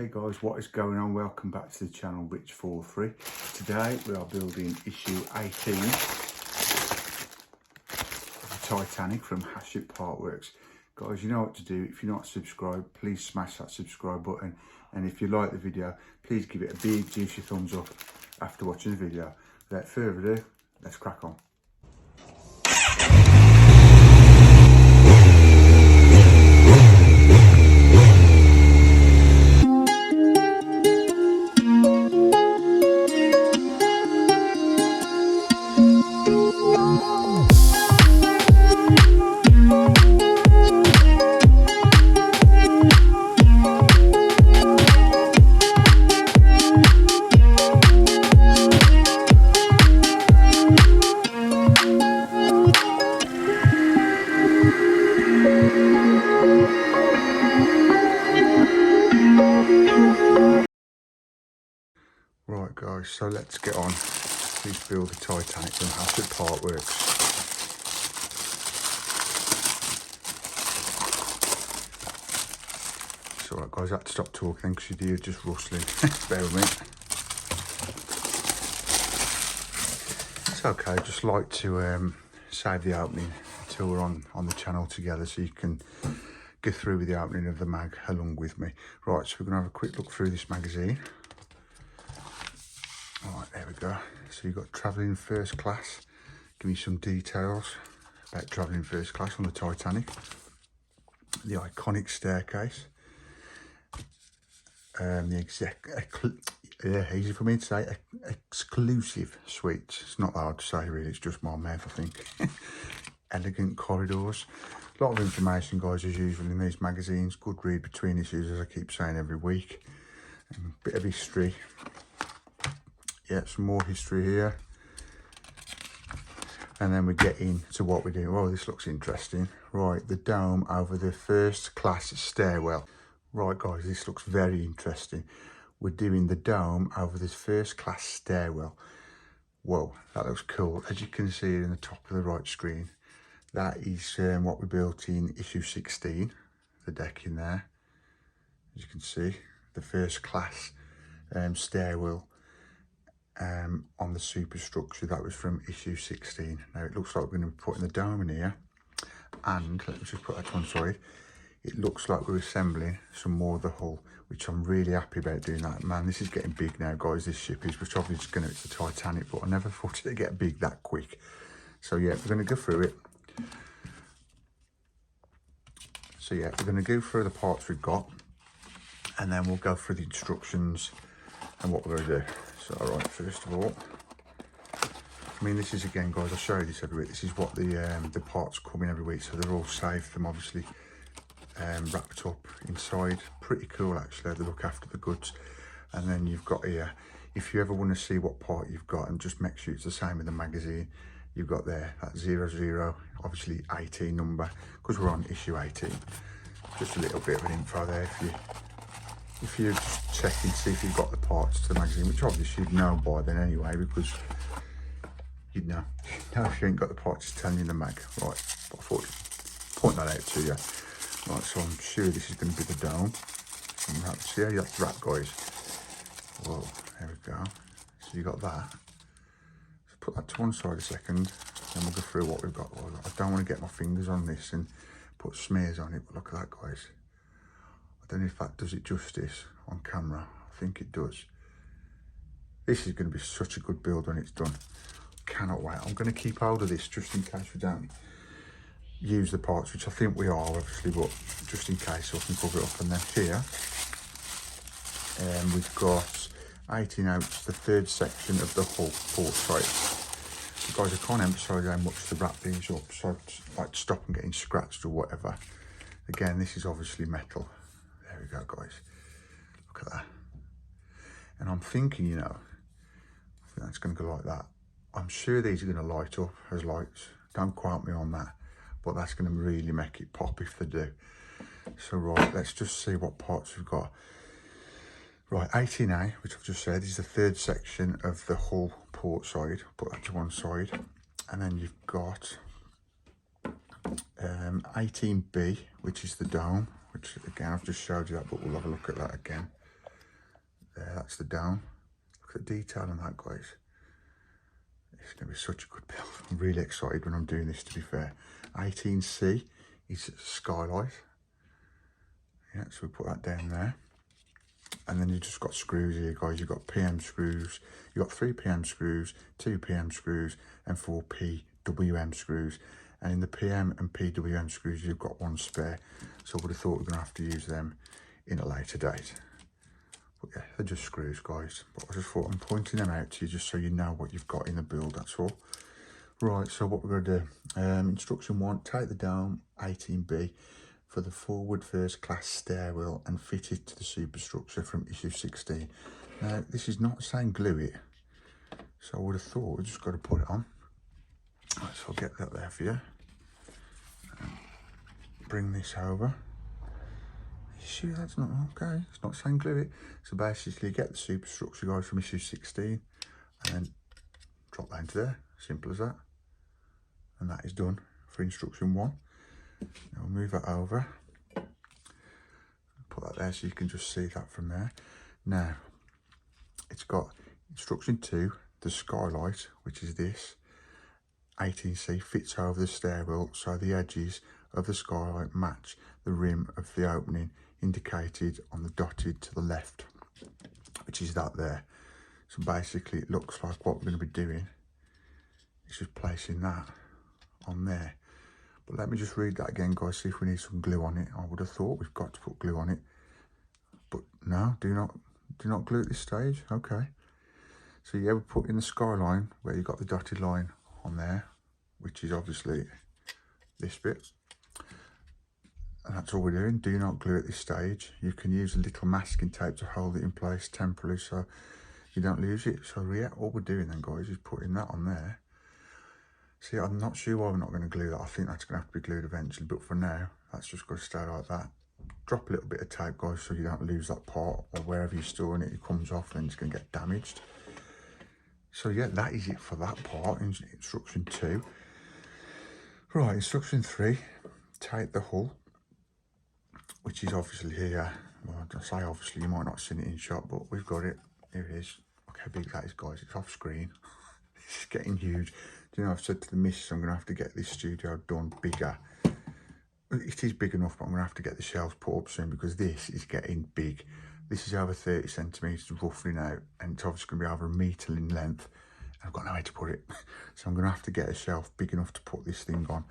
Hey guys, what is going on? Welcome back to the channel Rich43. Today we are building issue 18 of the Titanic from Hatchet Partworks. Guys, you know what to do. If you're not subscribed, please smash that subscribe button, and if you like the video, please give it a big juicy thumbs up after watching the video. Without further ado, let's crack on. Right guys, so let's get on. Please build the Titanic from Hatchet Partworks. It's alright guys, I had to stop talking because your ears just rustling. Bear with me. It's okay, I just like to save the opening until we're on the channel together, so you can get through with the opening of the mag along with me. Right, so we're going to have a quick look through this magazine. Alright, there we go. So you've got travelling first class. Give me some details about travelling first class on the Titanic. The iconic staircase. Easy for me to say, exclusive suites. It's not hard to say really, it's just my mouth I think. Elegant corridors. A lot of information guys as usual in these magazines. Good read between issues as I keep saying every week. Bit of history. Yeah, some more history here. And then we get into what we're doing. Oh, this looks interesting. Right, the dome over the first class stairwell. Right guys, this looks very interesting. We're doing the dome over this first class stairwell. Whoa, that looks cool. As you can see in the top of the right screen, that is what we built in issue 16, the deck in there. As you can see, the first class stairwell on the superstructure. That was from issue 16. Now it looks like we're going to be putting the dome in here, and let me just put that to one side. It looks like we're assembling some more of the hull, which I'm really happy about doing that. Man, this is getting big now guys, this ship is, which obviously it's the Titanic, but I never thought it'd get big that quick. So yeah, we're going to go through it. So yeah, we're going to go through the parts we've got, and then we'll go through the instructions and what we're going to do. So all right, first of all, I mean, this is, again guys, I show you this every week. This is what the parts come in every week, so they're all safe. Them obviously wrapped up inside. Pretty cool actually, they look after the goods. And then you've got here, if you ever want to see what part you've got, and just make sure it's the same in the magazine, you've got there that 00, obviously 18 number, because we're on issue 18. Just a little bit of an info there if you just check and see if you've got the parts to the magazine, which obviously you'd know by then anyway, because you'd know. If you ain't got the parts, it's telling you in the mag. Right, but I thought I'd point that out to you. Right, so I'm sure this is going to be the dome. See how that's wrapped guys. Whoa, there we go. So you got that. So put that to one side a second, then we'll go through what we've got. Well, I don't want to get my fingers on this and put smears on it, but look at that guys. I don't know if that does it justice on camera. I think it does. This is going to be such a good build when it's done. Cannot wait. I'm going to keep hold of this just in case we don't use the parts, which I think we are obviously, but just in case, so I can cover it up. And then here we've got 18 out, the third section of the hull port side. So guys, I can't emphasize how much to wrap these up, so like stop them getting scratched or whatever. Again, this is obviously metal. There we go guys, look at that. And I'm thinking, you know, I think that's going to go like that. I'm sure these are going to light up as lights, don't quote me on that, but that's going to really make it pop if they do. So right, let's just see what parts we've got. Right, 18A, which I've just said, is the third section of the hull port side. Put that to one side. And then you've got 18B, which is the dome, which again I've just showed you that, but we'll have a look at that again. there, that's the dome. Look at the detail on that, guys. It's going to be such a good build. I'm really excited when I'm doing this, to be fair. 18C is skylight. Yeah, so we put that down there. And then you just got screws here, guys. You've got PM screws. You've got 3 PM screws, 2 PM screws, and 4 PWM screws. And in the PM and PWM screws, you've got 1 spare. So I would have thought we're going to have to use them in a later date. But yeah, they're just screws, guys. But I just thought I'm pointing them out to you just so you know what you've got in the build, that's all. Right, so what we're going to do, instruction 1, take the dome 18B for the forward first class stairwell and fit it to the superstructure from issue 16. Now, this is not saying glue it, so I would have thought we just got to put it on. Right, so I'll get that there for you. Bring this over. Issue, that's not okay. It's not saying glue it. So basically, get the superstructure, guys, from issue 16, and then drop that into there. Simple as that. And that is done for instruction 1. Now we'll move that over. Put that there so you can just see that from there. Now, it's got instruction 2, the skylight, which is this. 18C fits over the stairwell, so the edges of the skylight match the rim of the opening indicated on the dotted to the left, which is that there. So basically it looks like what we're going to be doing is just placing that on there. But let me just read that again, guys, see if we need some glue on it. I would have thought we've got to put glue on it, but no, do not glue at this stage. Okay, so yeah, we put in the skyline where you got the dotted line on there, which is obviously this bit, and that's all we're doing. Do not glue at this stage. You can use a little masking tape to hold it in place temporarily so you don't lose it. So yeah, all we're doing then, guys, is putting that on there. See, I'm not sure why we're not going to glue that. I think that's going to have to be glued eventually, but for now, that's just going to stay like that. Drop a little bit of tape, guys, so you don't lose that part, or wherever you're storing it, it comes off and it's going to get damaged. So yeah, that is it for that part, in instruction 2. Right, instruction 3, take the hull, which is obviously here. Well, I say obviously, you might not have seen it in shot, but we've got it. Here it is. Look how big that is, guys. It's off screen. It's getting huge. Do you know, I've said to the missus, I'm going to have to get this studio done bigger. It is big enough, but I'm going to have to get the shelves put up soon because this is getting big. This is over 30 centimetres roughly now, and it's obviously going to be over 1 metre in length. I've got nowhere to put it. So I'm going to have to get a shelf big enough to put this thing on.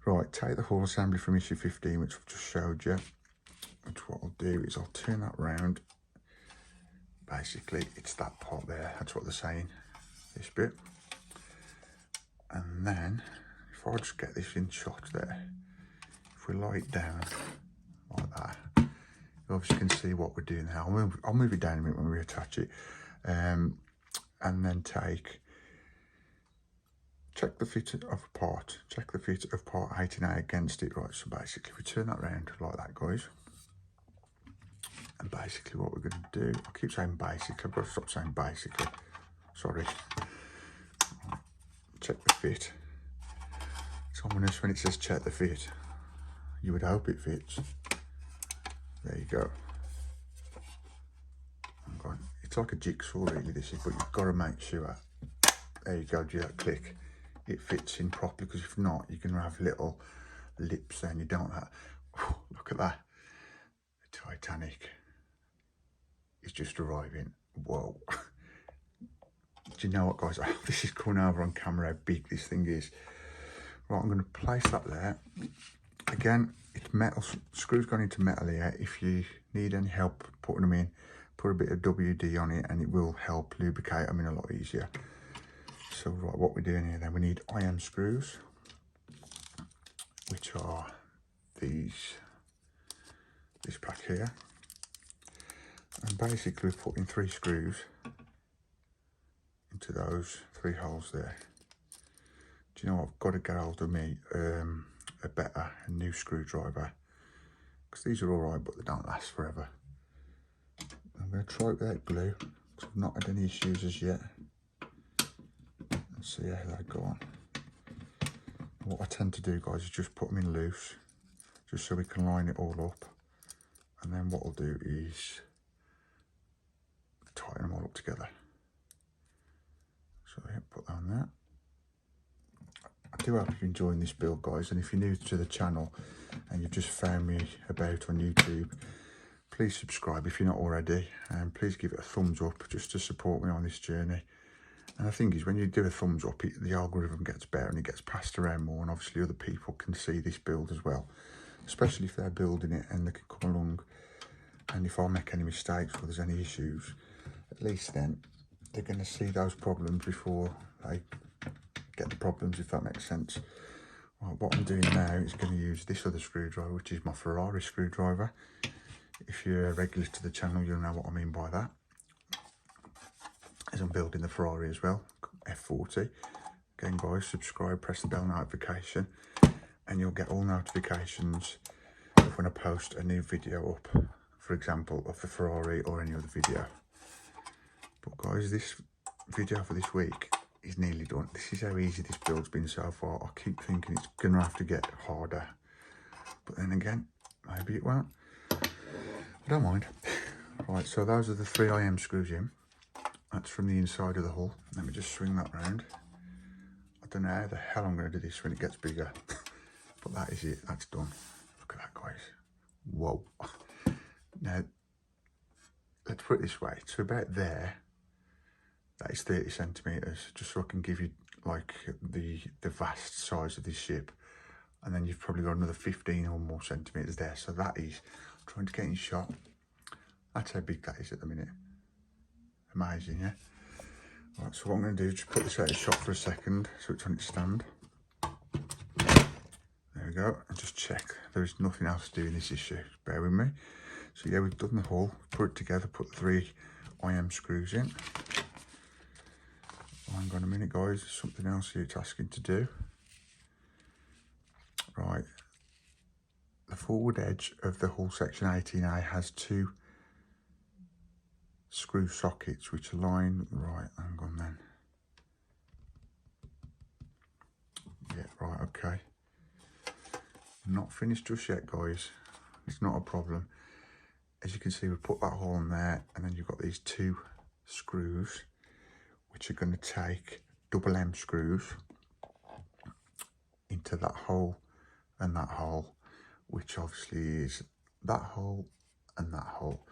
Right, take the hull assembly from issue 15, which I've just showed you. Which what I'll do is I'll turn that round. Basically, it's that part there. That's what they're saying, this bit. And then, if I just get this in shot there, if we lie it down like that, you obviously can see what we're doing now. I'll move it down a minute when we attach it. And then check the fit of a part. Check the fit of part 18A against it. Right, so basically we turn that round like that, guys. And basically what we're going to do, I keep saying basically, I've got to stop saying basically. Sorry. Check the fit. It's ominous when it says check the fit. You would hope it fits. There you go. It's like a jigsaw really, this is, but you've got to make sure, there you go, do that click, it fits in properly, because if not, you're going to have little lips there and you don't have. Look at that. The Titanic is just arriving. Whoa. Do you know what, guys? This is coming over on camera how big this thing is. Right, I'm going to place that there. Again, it's metal, screws going into metal here. If you need any help putting them in, put a bit of WD on it and it will help lubricate them in a lot easier. So right, what we're doing here then, we need IM screws, which are this pack here. And basically we're putting 3 screws into those 3 holes there. Do you know what, I've got to get hold of me a new screwdriver, because these are all right but they don't last forever. I'm going to try it without glue because I've not had any issues as yet. Let's see how they go on. What I tend to do, guys, is just put them in loose, just so we can line it all up. And then what I'll do is bolt together. So yeah, put that on there. I do hope you're enjoying this build, guys, and if you're new to the channel and you've just found me about on YouTube, please subscribe if you're not already, and please give it a thumbs up just to support me on this journey. And the thing is, when you do a thumbs up, the algorithm gets better and it gets passed around more, and obviously other people can see this build as well, especially if they're building it and they can come along, and if I make any mistakes or there's any issues, at least then they're going to see those problems before they get the problems, if that makes sense. Right, what I'm doing now is going to use this other screwdriver, which is my Ferrari screwdriver. If you're a regular to the channel, you'll know what I mean by that, as I'm building the Ferrari as well, F40. Again, guys, subscribe, press the bell notification, and you'll get all notifications of when I post a new video up, for example, of the Ferrari or any other video. But guys, this video for this week is nearly done. This is how easy this build's been so far. I keep thinking it's gonna have to get harder, but then again, maybe it won't. I don't mind. Right, so those are the 3 IM screws in. That's from the inside of the hull. Let me just swing that round. I don't know how the hell I'm going to do this when it gets bigger, but that is it. That's done. Look at that, guys. Whoa. Now, let's put it this way. So about there, that is 30 centimetres, just so I can give you like the vast size of this ship. And then you've probably got another 15 or more centimetres there. So that is, trying to get in shot. That's how big that is at the minute. Amazing, yeah? Right, so what I'm going to do is just put this out of shot for a second so it's on its stand. There we go, and just check there is nothing else to do in this issue. Bear with me. So yeah, we've done the hull, put it together, put the 3 IM screws in. Hang on a minute, guys, there's something else here it's asking to do. Right, the forward edge of the hull section 18A has 2 screw sockets which align, right, hang on then. Yeah, right, okay. Not finished just yet, guys. It's not a problem. As you can see, we've put that hole in there, and then you've got these 2 screws which are going to take double M screws into that hole and that hole, which obviously is that hole and that hole.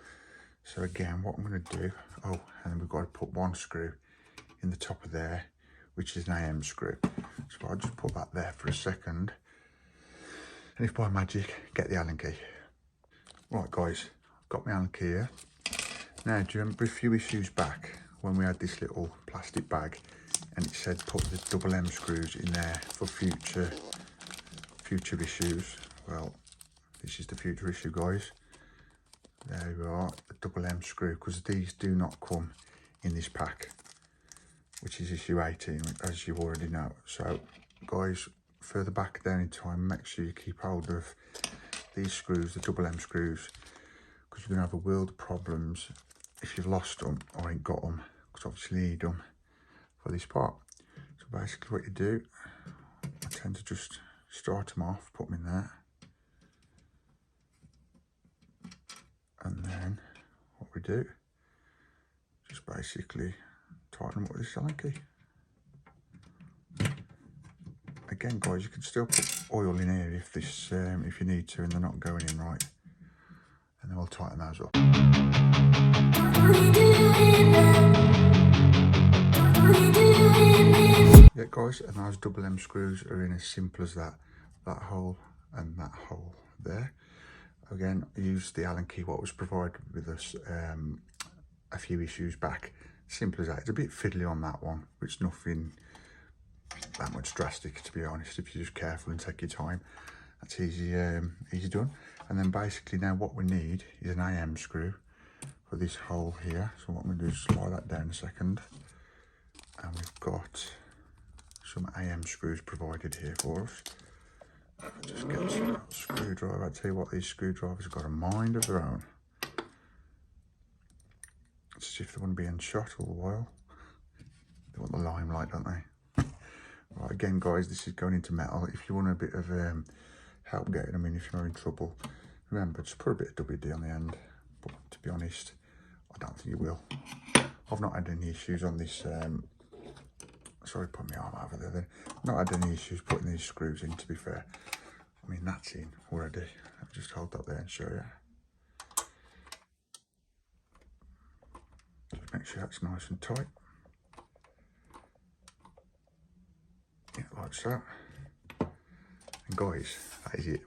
So again, what I'm going to do, oh, and then we've got to put 1 screw in the top of there, which is an AM screw. So I'll just put that there for a second, and if by magic, get the Allen key. Right, guys, got my Allen key here. Now, do you remember a few issues back when we had this little plastic bag and it said put the double M screws in there for future issues? Well, this is the future issue, guys. There we are, the double M screw, because these do not come in this pack, which is issue 18, as you already know. So, guys, further back down in time, make sure you keep hold of these screws, the double M screws, because you're going to have a world of problems if you've lost them or ain't got them, because obviously you need them for this part. So basically what you do, I tend to just start them off, put them in there, and then what we do, just basically tighten them up with this Allen key. Again, guys, you can still put oil in here if this, if you need to, and they're not going in right. And then we'll tighten those up. Yeah, guys, and those double M screws are in as simple as that. That hole and that hole there. Again, I used the Allen key, what was provided with us a few issues back. Simple as that. It's a bit fiddly on that one, but it's nothing that much drastic, to be honest. If you're just careful and take your time, that's easy done. And then basically now what we need is an AM screw for this hole here. So what I'm going to do is slide that down a second, and we've got some AM screws provided here for us. Just get some screwdriver. I tell you what, these screwdrivers have got a mind of their own. It's as if they want to be in shot all the while. They want the limelight, don't they? Right, again, guys, this is going into metal. If you want a bit of help getting them in, if you're in trouble, remember, just put a bit of WD on the end. But to be honest, I don't think you will. I've not had any issues on this. Sorry, put my arm over there then. Not had any issues putting these screws in, to be fair. I mean, that's in already. I'll just hold that there and show you. Just make sure that's nice and tight. Yeah, like so. And guys, that is it.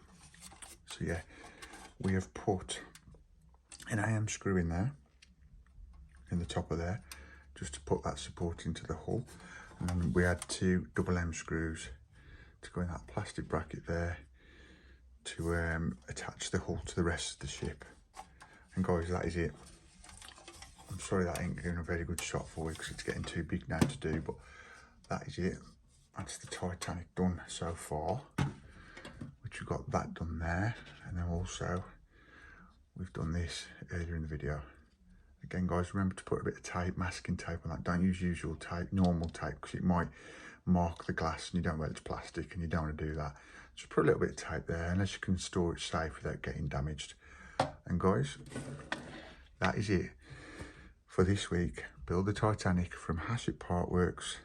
So yeah, we have put an AM screw in there, in the top of there, just to put that support into the hull. And then we had 2 double M screws to go in that plastic bracket there to attach the hull to the rest of the ship. And guys, that is it. I'm sorry that ain't giving a very good shot for you because it's getting too big now to do, but that is it. That's the Titanic done so far, which we've got that done there. And then also we've done this earlier in the video. Again guys, remember to put a bit of tape, masking tape on that. Don't use usual tape, normal tape, because it might mark the glass and you don't know it's plastic and you don't want to do that. Just put a little bit of tape there unless you can store it safe without getting damaged. And guys, that is it for this week. Build the Titanic from Hatchet Partworks,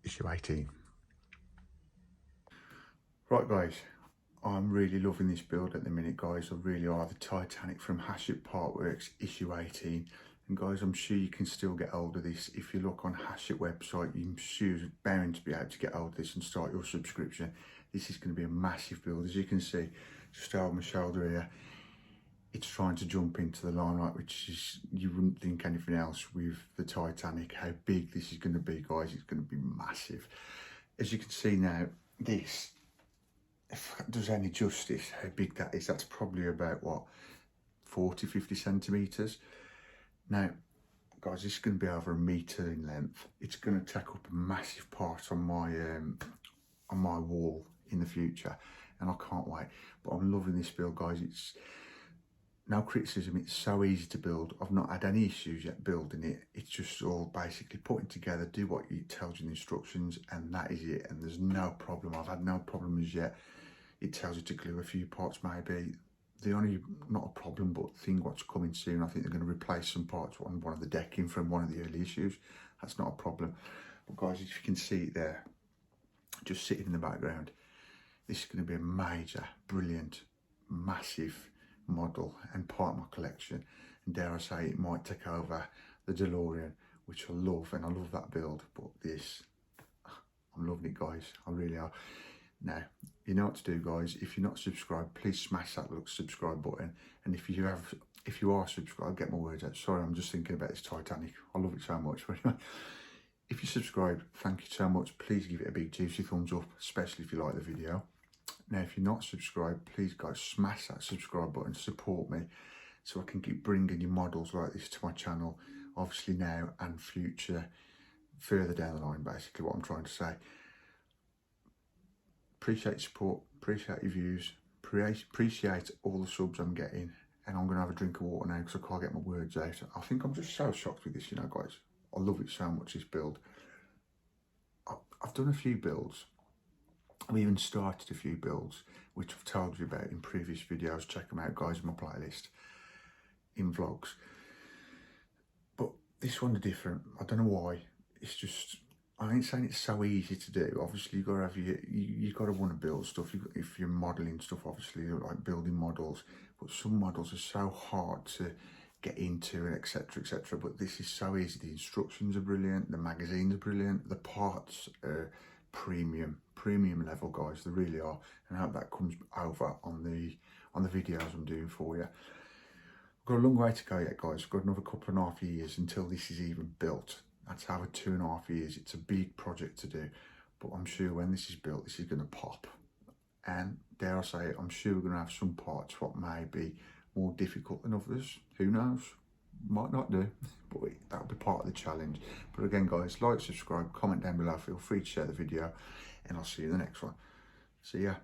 issue 18. Right guys, I'm really loving this build at the minute guys, I really are. The Titanic from Hatchet Partworks, issue 18. And guys, I'm sure you can still get hold of this. If you look on Hatchet website, I'm sure you're bound to be able to get hold of this and start your subscription. This is going to be a massive build. As you can see, just over my shoulder here, it's trying to jump into the limelight, which is, you wouldn't think anything else with the Titanic. How big this is going to be, guys, it's going to be massive. As you can see now, this, if that does any justice, how big that is, that's probably about, what, 40-50 centimetres. Now, guys, this is going to be over 1 metre in length. It's going to take up a massive part on my wall in the future, and I can't wait. But I'm loving this build, guys. It's no criticism, it's so easy to build. I've not had any issues yet building it. It's just all basically putting together, do what it tells you in the instructions, and that is it. And there's no problem. I've had no problems yet. It tells you to glue a few parts maybe. The only, not a problem, but thing what's coming soon, I think they're going to replace some parts on one of the decking from one of the early issues. That's not a problem. But guys, if you can see it there, just sitting in the background, this is going to be a major, brilliant, massive model and part of my collection. And dare I say, it might take over the DeLorean, which I love, and I love that build. But this, I'm loving it, guys. I really are. Now, you know what to do, guys. If you're not subscribed, please smash that little subscribe button. And if you are subscribed, get my words out. Sorry, I'm just thinking about this Titanic. I love it so much. But anyway, if you subscribe, thank you so much. Please give it a big juicy thumbs up, especially if you like the video. Now, if you're not subscribed, please, guys, smash that subscribe button. Support me so I can keep bringing you models like this to my channel, obviously now and future, further down the line, basically what I'm trying to say. Appreciate your support, appreciate your views, appreciate all the subs I'm getting. And I'm going to have a drink of water now because I can't get my words out. I think I'm just so shocked with this, you know, guys. I love it so much, this build. I've done a few builds. I've even started a few builds, which I've told you about in previous videos. Check them out, guys, in my playlist, in vlogs. But this one's different. I don't know why. It's just, I ain't saying it's so easy to do. Obviously, you got to have you got to want to build stuff. If you're modelling stuff, obviously, like building models. But some models are so hard to get into, and etc, etc. But this is so easy. The instructions are brilliant. The magazines are brilliant. The parts are premium level, guys. They really are. And I hope that comes over on the videos I'm doing for you. I've got a long way to go yet, guys. I've got another 2.5 years until this is even built. That's over 2.5 years. It's a big project to do, but I'm sure when this is built, this is going to pop. And dare I say it, I'm sure we're going to have some parts what may be more difficult than others. Who knows? Might not do, but that'll be part of the challenge. But again, guys, like, subscribe, comment down below. Feel free to share the video, and I'll see you in the next one. See ya.